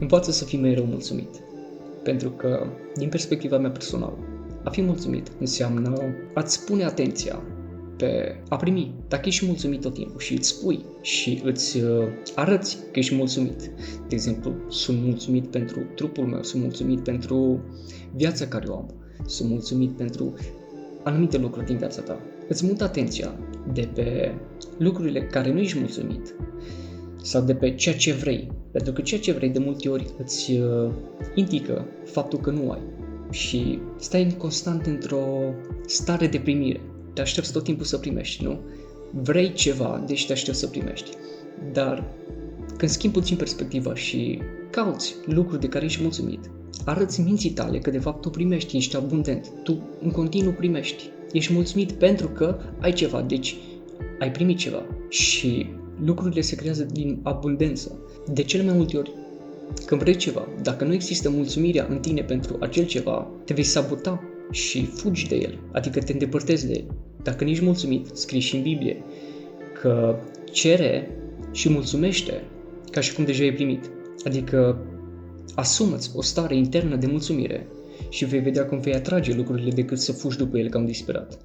Învață să fii mereu mulțumit. Pentru că, din perspectiva mea personală, a fi mulțumit înseamnă a-ți pune atenția pe a primi. Dacă ești mulțumit tot timpul și îți spui și îți arăți că ești mulțumit. De exemplu, sunt mulțumit pentru trupul meu, sunt mulțumit pentru viața care o am, sunt mulțumit pentru anumite lucruri din viața ta. Îți mută atenția de pe lucrurile care nu ești mulțumit sau de pe ceea ce vrei. Pentru că ceea ce vrei de multe ori îți indică faptul că nu ai. Și stai constant într-o stare de primire. Te aștepți tot timpul să primești, nu? Vrei ceva, deci te aștepți să primești. Dar când schimbi puțin perspectiva și cauți lucruri de care ești mulțumit, arăți minții tale că de fapt tu primești, ești abundent, tu în continuu primești. Ești mulțumit pentru că ai ceva, deci ai primit ceva și lucrurile se creează din abundență. De cele mai multe ori, când vrei ceva, dacă nu există mulțumirea în tine pentru acel ceva, te vei sabota și fugi de el, adică te îndepărtezi de el. Dacă nu ești mulțumit, scrie și în Biblie că cere și mulțumește ca și cum deja ai primit. Adică asumă-ți o stare internă de mulțumire și vei vedea cum vei atrage lucrurile decât să fugi după ele ca un disperat.